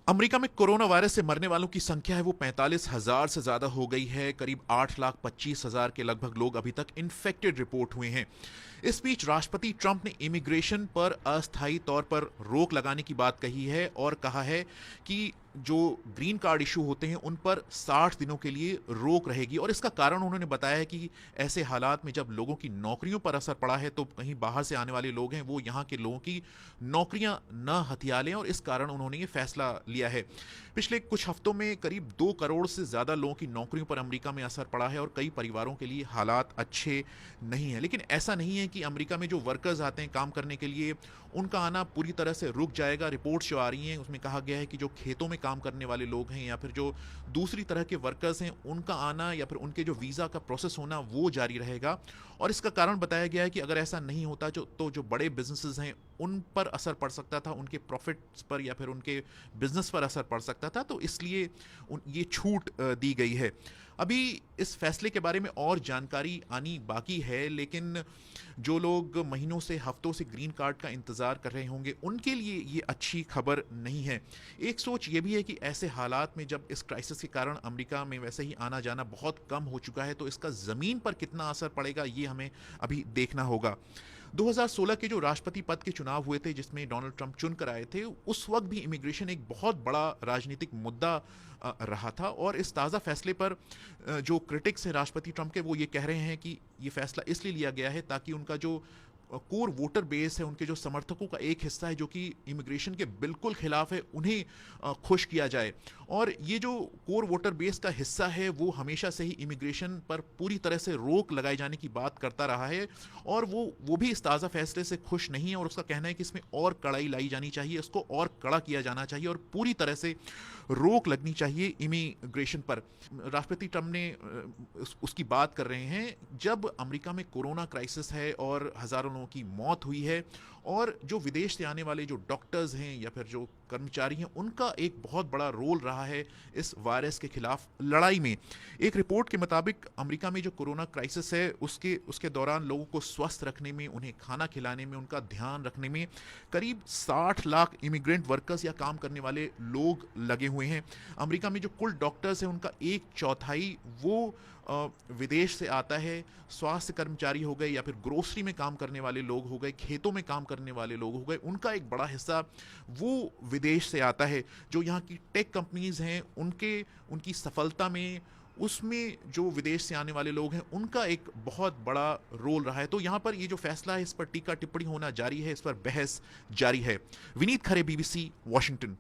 America में corona virus से मरने वालों की संख्या है वो 45,000 से ज़्यादा हो गई है। करीब 8,25,000 के लगभग लोग अभी तक इन्फेक्टेड रिपोर्ट हुए हैं। इस बीच राष्ट्रपति ट्रंप ने इमिग्रेशन पर अस्थायी तौर पर रोक लगाने की बात कही है और कहा है कि जो ग्रीन कार्ड इशू होते हैं उन पर 60 दिनों के लिए रोक रहेगी। और इसका कारण उन्होंने बताया है कि ऐसे हालात में जब लोगों की नौकरियों पर असर पड़ा है तो कहीं बाहर से आने वाले लोग हैं वो यहाँ के लोगों की नौकरियां न हथिया लें, और इस कारण उन्होंने ये फैसला लिया है। पिछले कुछ हफ्तों में करीब 2 करोड़ से ज़्यादा लोगों की नौकरियों पर अमेरिका में असर पड़ा है और कई परिवारों के लिए हालात अच्छे नहीं हैं। लेकिन ऐसा नहीं है कि अमेरिका में जो वर्कर्स आते हैं काम करने के लिए उनका आना पूरी तरह से रुक जाएगा। रिपोर्ट्स जो आ रही हैं उसमें कहा गया है कि जो खेतों में काम करने वाले लोग हैं या फिर जो दूसरी तरह के वर्कर्स हैं उनका आना या फिर उनके जो वीज़ा का प्रोसेस होना वो जारी रहेगा। और इसका कारण बताया गया है कि अगर ऐसा नहीं होता जो बड़े बिजनेसेस हैं उन पर असर पड़ सकता था, उनके प्रॉफिट्स पर या फिर उनके बिजनेस पर असर पड़ सकता था, तो इसलिए ये छूट दी गई है। अभी इस फैसले के बारे में और जानकारी आनी बाकी है, लेकिन जो लोग महीनों से हफ्तों से ग्रीन कार्ड का इंतज़ार कर रहे होंगे उनके लिए ये अच्छी खबर नहीं है। एक सोच ये भी है कि ऐसे हालात में जब इस क्राइसिस के कारण अमेरिका में वैसे ही आना जाना बहुत कम हो चुका है तो इसका ज़मीन पर कितना असर पड़ेगा ये हमें अभी देखना होगा। 2016 के जो राष्ट्रपति पद के चुनाव हुए थे जिसमें डोनाल्ड ट्रंप चुन कर आए थे, उस वक्त भी इमिग्रेशन एक बहुत बड़ा राजनीतिक मुद्दा रहा था। और इस ताज़ा फैसले पर जो क्रिटिक्स हैं राष्ट्रपति ट्रंप के वो ये कह रहे हैं कि ये फैसला इसलिए लिया गया है ताकि उनका जो कोर वोटर बेस है, उनके जो समर्थकों का एक हिस्सा है जो कि इमिग्रेशन के बिल्कुल खिलाफ है, उन्हें खुश किया जाए। और ये जो कोर वोटर बेस का हिस्सा है वो हमेशा से ही इमिग्रेशन पर पूरी तरह से रोक लगाए जाने की बात करता रहा है, और वो भी इस ताज़ा फैसले से खुश नहीं है और उसका कहना है कि इसमें और कड़ाई लाई जानी चाहिए, इसको और कड़ा किया जाना चाहिए और पूरी तरह से रोक लगनी चाहिए इमिग्रेशन पर। राष्ट्रपति ट्रंप ने उसकी बात कर रहे हैं जब अमेरिका में कोरोना क्राइसिस है और हज़ारों लोगों की मौत हुई है, और जो विदेश से आने वाले जो डॉक्टर्स हैं या फिर जो कर्मचारी हैं उनका एक बहुत बड़ा रोल रहा है इस वायरस के खिलाफ लड़ाई में। एक रिपोर्ट के मुताबिक अमेरिका में जो कोरोना क्राइसिस है उसके दौरान लोगों को स्वस्थ रखने में, उन्हें खाना खिलाने में, उनका ध्यान रखने में करीब 60 लाख इमिग्रेंट वर्कर्स या काम करने वाले लोग लगे हुए हैं। अमेरिका में जो कुल डॉक्टर्स हैं उनका 1/4 वो विदेश से आता है। स्वास्थ्य कर्मचारी हो गए या फिर ग्रोसरी में काम करने वाले लोग हो गए, खेतों में काम करने वाले लोग हो गए, उनका एक बड़ा हिस्सा वो विदेश से आता है। जो यहाँ की टेक कंपनीज हैं उनकी सफलता में, उसमें जो विदेश से आने वाले लोग हैं उनका एक बहुत बड़ा रोल रहा है। तो यहाँ पर ये जो फैसला है इस पर टीका टिप्पणी होना जारी है, इस पर बहस जारी है। विनीत खरे, BBC, वॉशिंगटन।